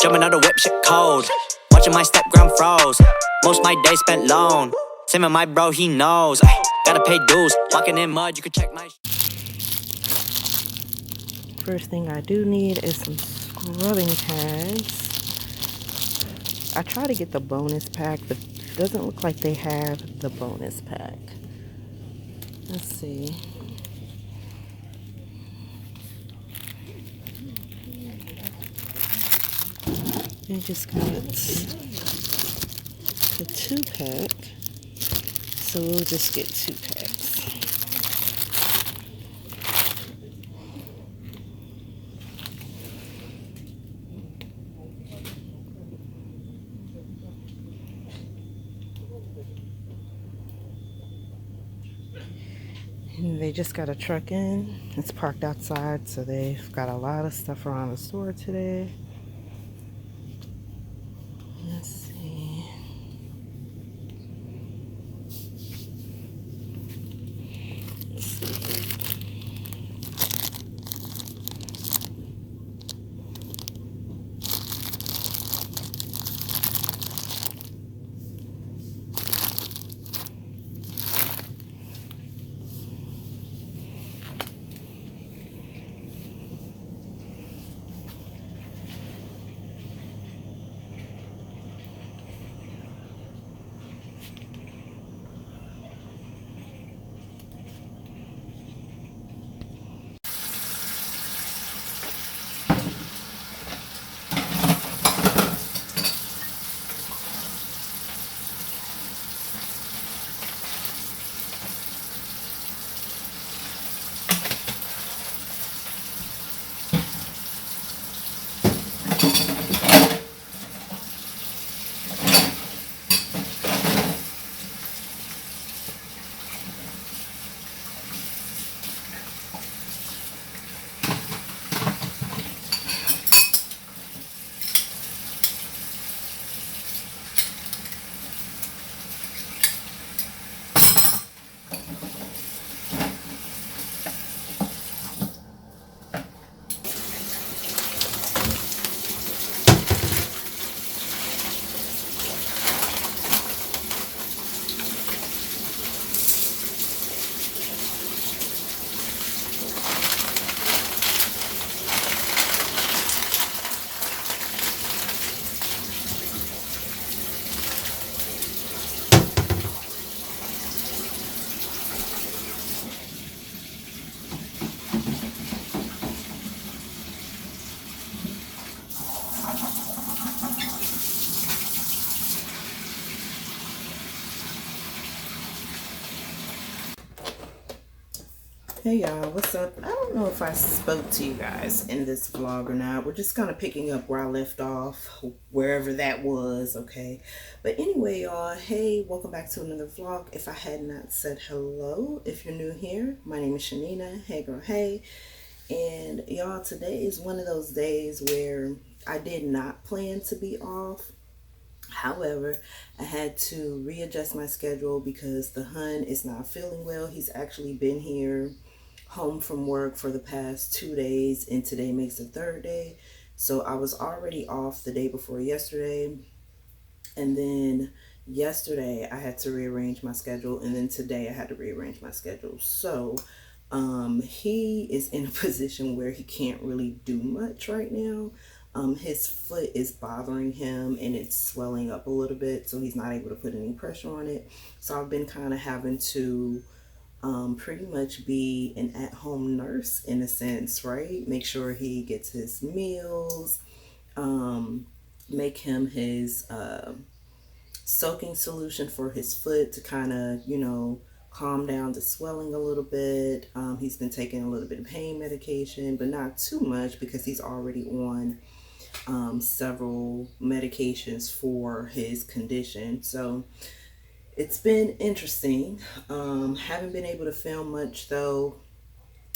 Jumping out the whip, shit cold. Watching my step ground froze. Most my day spent alone. Same with my bro, he knows. Ay, gotta pay dues. Walking in mud, you can check my. First thing I do need is some scrubbing pads. I try to get the bonus pack, but it doesn't look like they have the bonus pack. Let's see. I just got the 2-pack, so we'll just get 2 packs. And they just got a truck in. It's parked outside, so they've got a lot of stuff around the store today. Let's see. Let's see. Hey y'all, what's up? I don't know if I spoke to you guys in this vlog or not. We're just kind of picking up where I left off, wherever that was, okay? But anyway, y'all, hey, welcome back to another vlog. If I had not said hello, if you're new here, my name is Chanina. Hey girl, hey. And y'all, today is one of those days where I did not plan to be off. However, I had to readjust my schedule because the hun is not feeling well. He's actually been here home from work for the past 2 days, and today makes the 3rd day. So I was already off the day before yesterday, and then yesterday I had to rearrange my schedule, and then today I had to rearrange my schedule. So he is in a position where he can't really do much right now. His foot is bothering him and it's swelling up a little bit, so he's not able to put any pressure on it. So I've been kind of having to pretty much be an at-home nurse in a sense, right? Make sure he gets his meals, make him his soaking solution for his foot to kind of, you know, calm down the swelling a little bit. He's been taking a little bit of pain medication, but not too much because he's already on several medications for his condition. So it's been interesting. Haven't been able to film much though.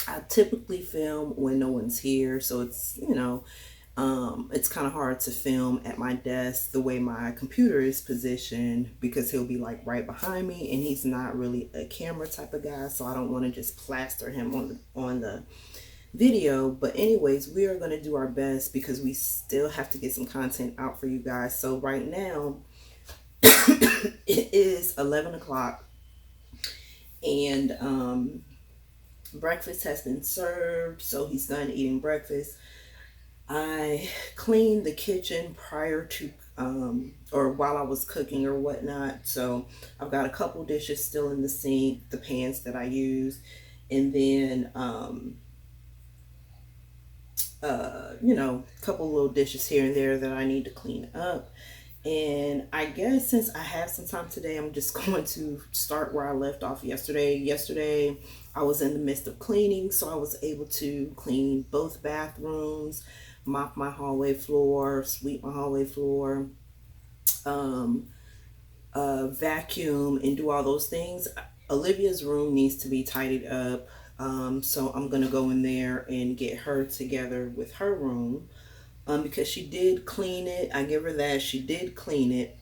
I typically film when no one's here, so it's, it's kind of hard to film at my desk the way my computer is positioned, because he'll be like right behind me and he's not really a camera type of guy, so I don't want to just plaster him on the video. But anyways, we are going to do our best because we still have to get some content out for you guys. So right now it is 11 o'clock and breakfast has been served, so he's done eating breakfast. I cleaned the kitchen prior to or while I was cooking or whatnot, so I've got a couple dishes still in the sink, the pans that I use, and then a couple little dishes here and there that I need to clean up. And I guess since I have some time today, I'm just going to start where I left off yesterday. Yesterday, I was in the midst of cleaning, so I was able to clean both bathrooms, mop my hallway floor, sweep my hallway floor, vacuum, and do all those things. Olivia's room needs to be tidied up, so I'm going to go in there and get her together with her room. Because she did clean it. I give her that. She did clean it.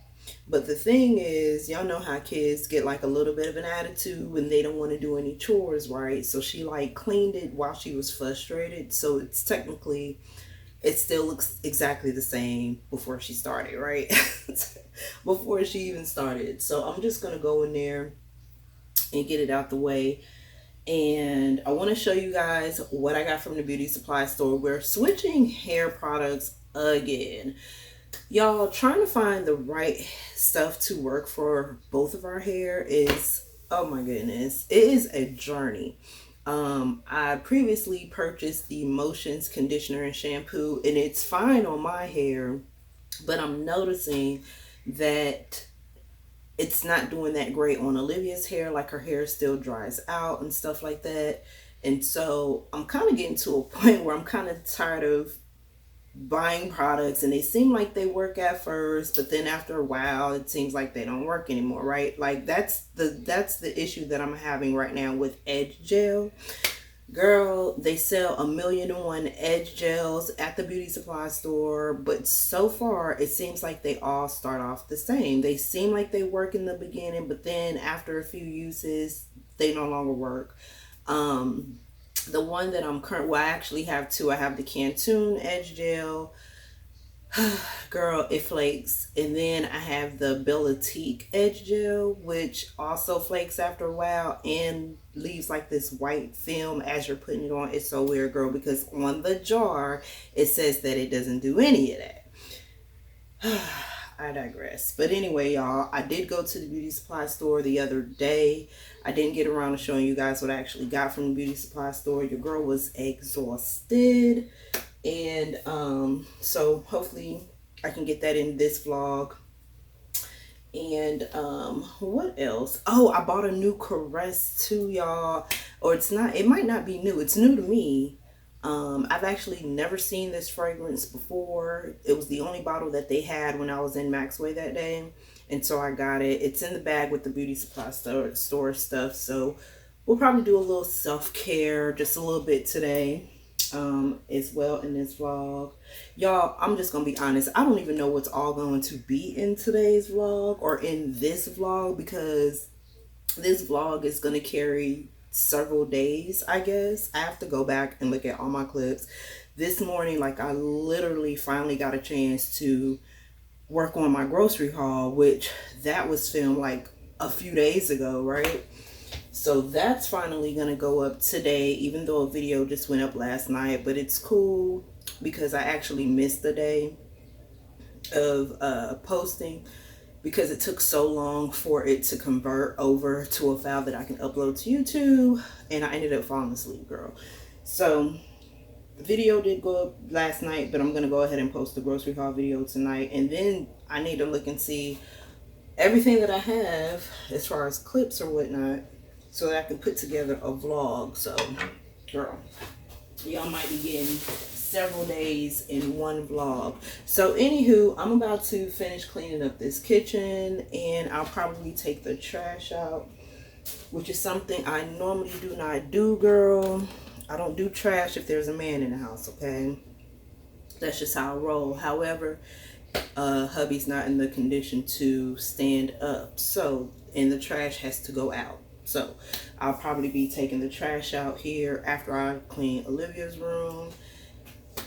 But the thing is, y'all know how kids get like a little bit of an attitude when they don't want to do any chores, right? So she like cleaned it while she was frustrated. So it's technically, it still looks exactly the same before she started, right? Before she even started. So I'm just going to go in there and get it out the way. And I want to show you guys what I got from the beauty supply store. We're switching hair products again. Y'all, trying to find the right stuff to work for both of our hair is, oh my goodness, it is a journey. I previously purchased the Motions conditioner and shampoo, and it's fine on my hair, but I'm noticing that it's not doing that great on Olivia's hair. Like her hair still dries out and stuff like that. And so I'm kind of getting to a point where I'm kind of tired of buying products, and they seem like they work at first, but then after a while it seems like they don't work anymore, right? Like that's the issue that I'm having right now with Edge Gel. Girl, they sell 1,000,001 Edge gels at the beauty supply store, but so far it seems like they all start off the same. They seem like they work in the beginning, but then after a few uses, they no longer work. The one that I actually have two. I have the Cantoon Edge Gel. Girl, it flakes. And then I have the Bellatique Edge Gel, which also flakes after a while and leaves like this white film as you're putting it on. It's so weird, girl, because on the jar it says that it doesn't do any of that. I digress. But anyway, y'all, I did go to the beauty supply store the other day. I didn't get around to showing you guys what I actually got from the beauty supply store. Your girl was exhausted. And so hopefully I can get that in this vlog. And what else? Oh, I bought a new Caress too, y'all. Or it might not be new. It's new to me. I've actually never seen this fragrance before. It was the only bottle that they had when I was in Maxway that day, and so I got it. It's in the bag with the beauty supply store stuff, so we'll probably do a little self-care just a little bit today as well in this vlog. Y'all, I'm just gonna be honest, I don't even know what's all going to be in today's vlog or in this vlog, because this vlog is gonna carry several days, I guess. I have to go back and look at all my clips. This morning, like, I literally finally got a chance to work on my grocery haul, which that was filmed like a few days ago, right? So that's finally gonna go up today, even though a video just went up last night. But it's cool because I actually missed the day of posting, because it took so long for it to convert over to a file that I can upload to YouTube, and I ended up falling asleep, girl. So the video did go up last night, but I'm gonna go ahead and post the grocery haul video tonight, and then I need to look and see everything that I have as far as clips or whatnot, so that I can put together a vlog. So girl, Y'all might be getting several days in one vlog. So anywho, I'm about to finish cleaning up this kitchen, and I'll probably take the trash out, which is something I normally do not do, girl. I don't do trash if there's a man in the house, okay? That's just how I roll. However, hubby's not in the condition to stand up, and the trash has to go out. So I'll probably be taking the trash out here after I clean Olivia's room.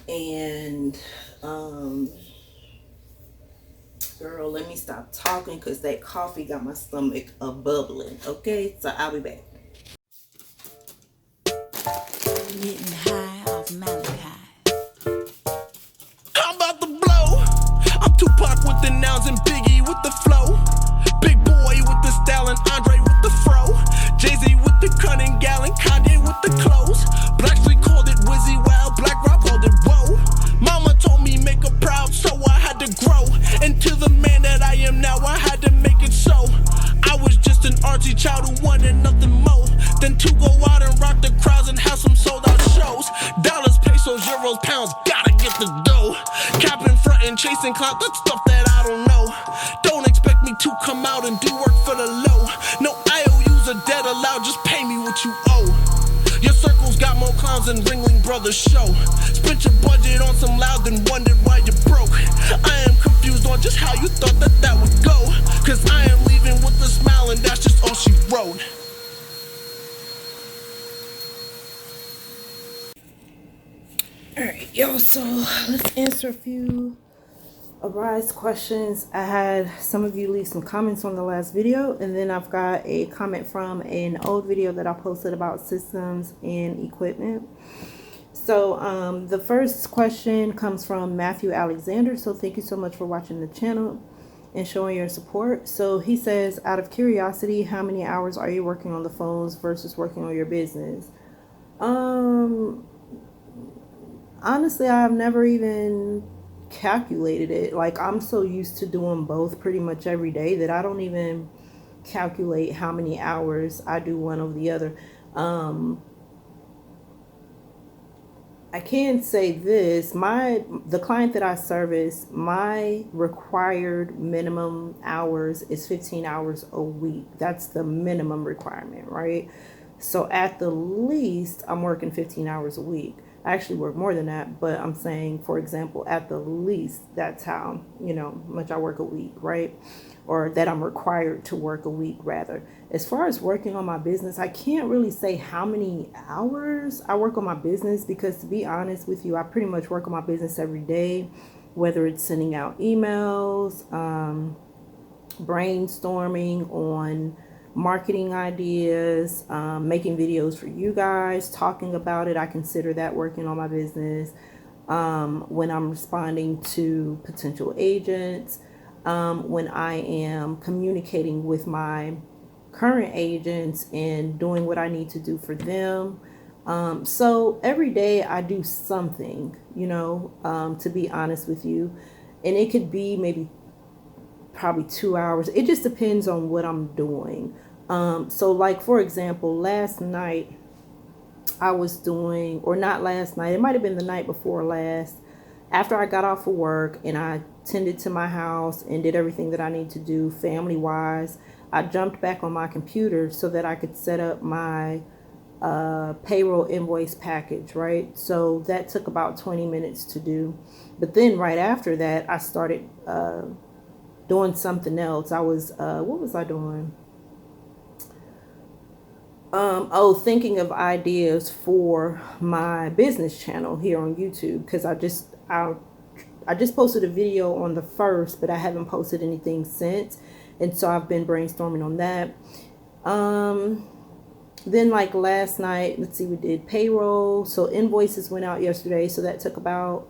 And girl, let me stop talking because that coffee got my stomach bubbling. Okay, so I'll be back. Getting high off Malachi. I'm about to blow. I'm Tupac with the nouns and Biggie with the flow. Big boy with the style and Andre with the fro. Jay-Z with the cunning gallon, Kanye with the clothes. Blackstreet called it Wizzy, while Black Rock called it whoa. Mama told me make her proud, so I had to grow into the man that I am now. I had to make it so. I was just an artsy child who wanted nothing more than to go out and rock the crowds and have some sold out shows. Dollars, pesos, euros, pounds, gotta get the dough. Capping, frontin', chasing clout, that's stuff that I don't know. Don't expect me to come out and do work for the low. No IOUs or debt allowed, just pay me what you owe. Your circle's got more clowns than Ringling Brothers show. Spent your budget on some loud, then wondered why you broke. I am confused on just how you thought that that would go. Cause I am leaving with a smile and that's just all she wrote. Alright, y'all, so let's answer a few Arise questions. I had some of you leave some comments on the last video, and then I've got a comment from an old video that I posted about systems and equipment. So the first question comes from Matthew Alexander. So thank you so much for watching the channel and showing your support. So he says, out of curiosity, how many hours are you working on the phones versus working on your business? Honestly, I've never even calculated it. Like, I'm so used to doing both pretty much every day that I don't even calculate how many hours I do one over the other. I can say this, the client that I service, my required minimum hours is 15 hours a week. That's the minimum requirement, right? So at the least, I'm working 15 hours a week. I actually work more than that, but I'm saying, for example, at the least, that's how, much I work a week, right? Or that I'm required to work a week, rather. As far as working on my business, I can't really say how many hours I work on my business because, to be honest with you, I pretty much work on my business every day, whether it's sending out emails, brainstorming on marketing ideas, making videos for you guys, talking about it. I consider that working on my business. When I'm responding to potential agents, when I am communicating with my current agents and doing what I need to do for them. So every day I do something, to be honest with you, and it could be maybe probably 2 hours. It just depends on what I'm doing. So like, for example, last night I was doing, or not last night, it might have been the night before last, after I got off of work and I tended to my house and did everything that I need to do family wise, I jumped back on my computer so that I could set up my payroll invoice package, right? So that took about 20 minutes to do. But then right after that, I started doing something else. I was, what was I doing? Thinking of ideas for my business channel here on YouTube, because I just posted a video on the 1st, but I haven't posted anything since, and so I've been brainstorming on that. Then like last night, let's see, we did payroll, so invoices went out yesterday, so that took about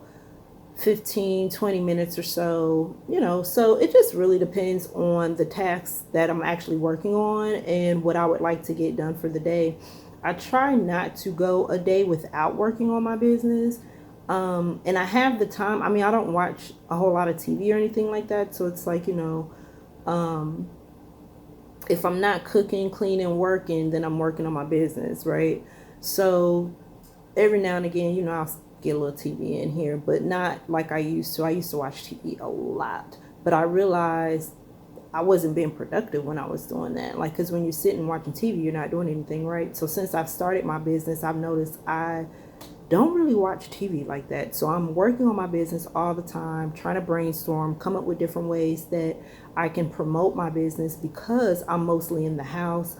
15-20 minutes or so, so it just really depends on the tasks that I'm actually working on and what I would like to get done for the day. I try not to go a day without working on my business, and I have the time. I mean, I don't watch a whole lot of TV or anything like that, so it's like, if I'm not cooking, cleaning, working, then I'm working on my business, right? So every now and again, you know, I'll get a little TV in here, but not like I used to. I used to watch TV a lot, but I realized I wasn't being productive when I was doing that. Like, because when you're sitting watching TV, you're not doing anything, right? So since I've started my business, I've noticed I don't really watch TV like that. So I'm working on my business all the time, trying to brainstorm, come up with different ways that I can promote my business because I'm mostly in the house.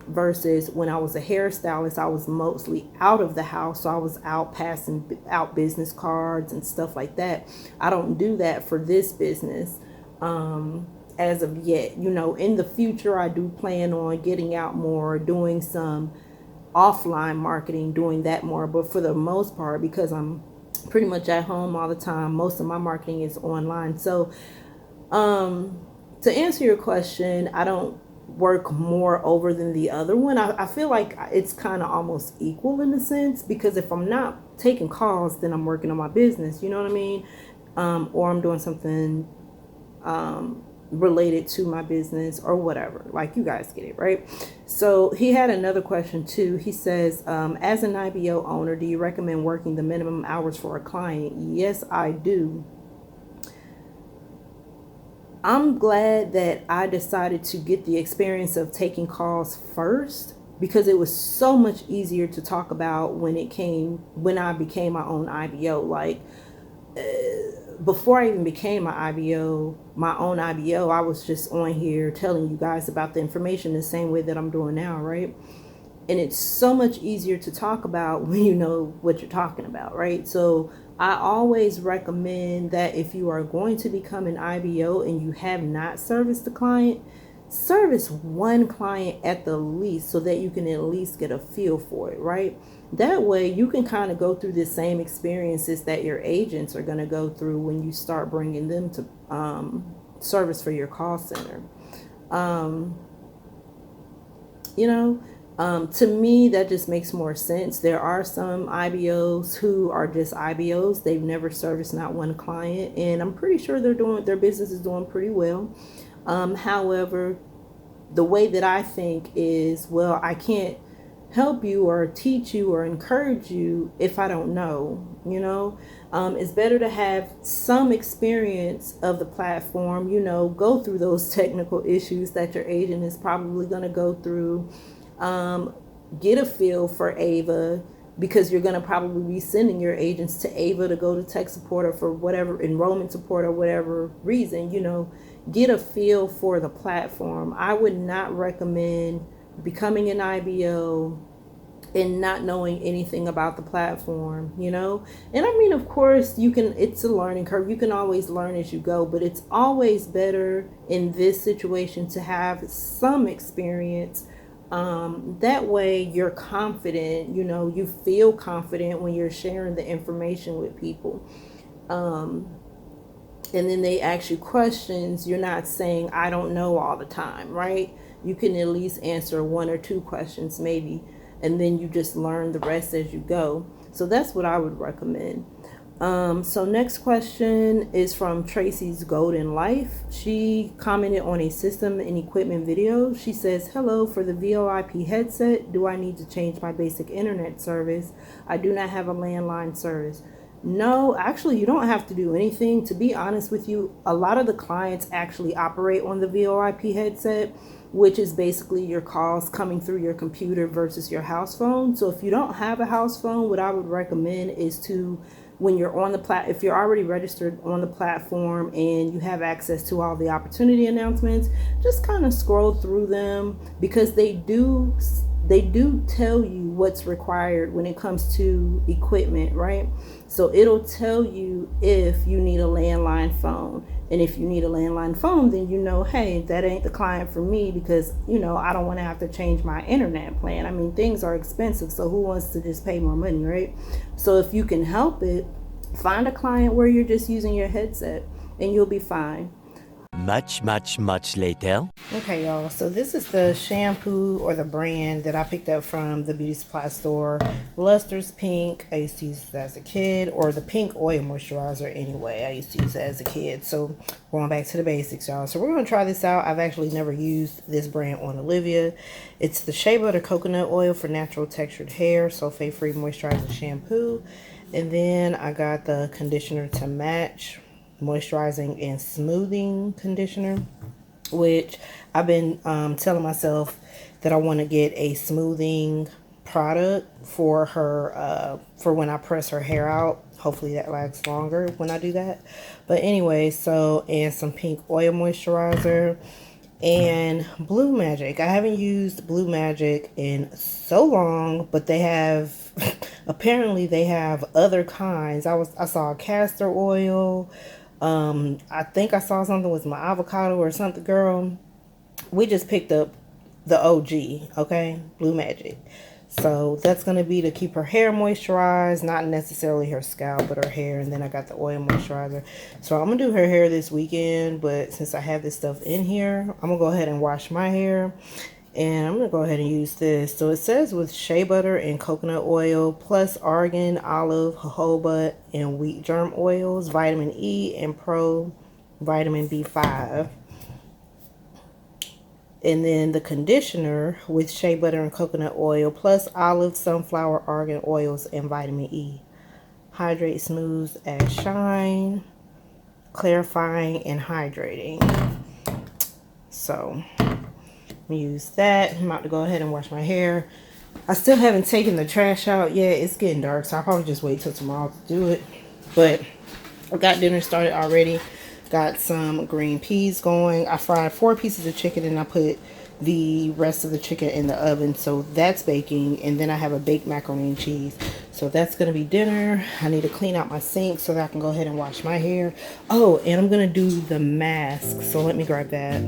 Versus when I was a hairstylist, I was mostly out of the house. So I was out passing out business cards and stuff like that. I don't do that for this business as of yet. You know, in the future, I do plan on getting out more, doing some offline marketing, doing that more. But for the most part, because I'm pretty much at home all the time, most of my marketing is online. So to answer your question, I don't work more over than the other one. I feel like it's kind of almost equal in a sense, because if I'm not taking calls, then I'm working on my business, you know what I mean? Or I'm doing something related to my business or whatever. Like, you guys get it, right? So he had another question too. He says, as an IBO owner, do you recommend working the minimum hours for a client? Yes, I do. I'm glad that I decided to get the experience of taking calls first, because it was so much easier to talk about when I became my own IBO. Like, before I even became my own IBO, I was just on here telling you guys about the information the same way that I'm doing now, right? And it's so much easier to talk about when you know what you're talking about, right? So I always recommend that if you are going to become an IBO and you have not serviced the client, service one client at the least, so that you can at least get a feel for it, right? That way you can kind of go through the same experiences that your agents are going to go through when you start bringing them to service for your call center. To me, that just makes more sense. There are some IBOs who are just IBOs. They've never serviced not one client, and I'm pretty sure their business is doing pretty well. However, the way that I think is, well, I can't help you or teach you or encourage you if I don't know, it's better to have some experience of the platform, go through those technical issues that your agent is probably going to go through. Get a feel for Ava, because you're going to probably be sending your agents to Ava to go to tech support or for whatever enrollment support or whatever reason, get a feel for the platform. I would not recommend becoming an IBO and not knowing anything about the platform, and I mean, of course it's a learning curve. You can always learn as you go, but it's always better in this situation to have some experience. That way you're confident, you feel confident when you're sharing the information with people. And then they ask you questions. You're not saying, I don't know all the time, right? You can at least answer one or two questions maybe, and then you just learn the rest as you go. So that's what I would recommend. So next question is from Tracy's Golden Life. She commented on a system and equipment video. She says, hello, for the VoIP headset, do I need to change my basic internet service? I do not have a landline service. No, actually, you don't have to do anything. To be honest with you, a lot of the clients actually operate on the VoIP headset, which is basically your calls coming through your computer versus your house phone. So if you don't have a house phone, what I would recommend is to, when you're on the if you're already registered on the platform and you have access to all the opportunity announcements, just kind of scroll through them, because they do tell you what's required when it comes to equipment, right? So it'll tell you if you need a landline phone. And if you need a landline phone, then hey, that ain't the client for me, because, I don't want to have to change my internet plan. I mean, things are expensive, so who wants to just pay more money, right? So if you can help it, find a client where you're just using your headset and you'll be fine. Much later. Okay, y'all, so this is the shampoo or the brand that I picked up from the beauty supply store. Luster's Pink. I used to use this as a kid, or the pink oil moisturizer anyway. I used to use it as a kid. So going back to the basics, y'all. So we're going to try this out. I've actually never used this brand on Olivia. It's the Shea Butter Coconut Oil for natural textured hair, sulfate-free moisturizer shampoo. And then I got the conditioner to match, moisturizing and smoothing conditioner, which I've been telling myself that I want to get a smoothing product for her for when I press her hair out. Hopefully that lasts longer when I do that. But anyway, so, and some pink oil moisturizer and Blue Magic. I haven't used Blue Magic in so long, but they have apparently they have other kinds. I saw castor oil. I think I saw something with my avocado or something, girl. We just picked up the OG, okay? Blue Magic. So that's going to be to keep her hair moisturized, not necessarily her scalp, but her hair. And then I got the oil moisturizer. So I'm going to do her hair this weekend, but since I have this stuff in here, I'm going to go ahead and wash my hair. And I'm going to go ahead and use this. So it says with shea butter and coconut oil, plus argan, olive, jojoba, and wheat germ oils, vitamin E, and pro vitamin B5. And then the conditioner with shea butter and coconut oil, plus olive, sunflower, argan oils, and vitamin E. Hydrate, smooths, add shine, clarifying, and hydrating. So use that. I'm about to go ahead and wash my hair. I still haven't taken the trash out yet. It's getting dark, so I'll probably just wait till tomorrow to do it. But I got dinner started already. Got some green peas going. I fried 4 pieces of chicken and I put the rest of the chicken in the oven, so that's baking. And then I have a baked macaroni and cheese, so that's gonna be dinner. I need to clean out my sink so that I can go ahead and wash my hair. Oh, and I'm gonna do the mask, so let me grab that.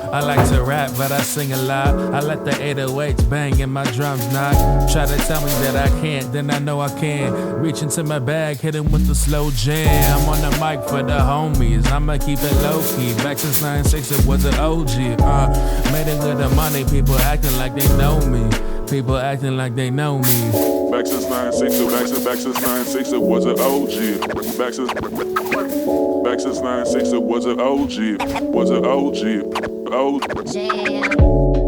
I like to rap, but I sing a lot. I let the 808s bang and my drums knock. Try to tell me that I can't, then I know I can. Reach into my bag, hit him with the slow jam. I'm on the mic for the homies, I'ma keep it low-key. Back since 96, it was an OG. Made it with the money, people acting like they know me. People acting like they know me. Back since 96, back since 96, it was an OG. Back since 96, it was an OG. Was an OG. OG. Jam.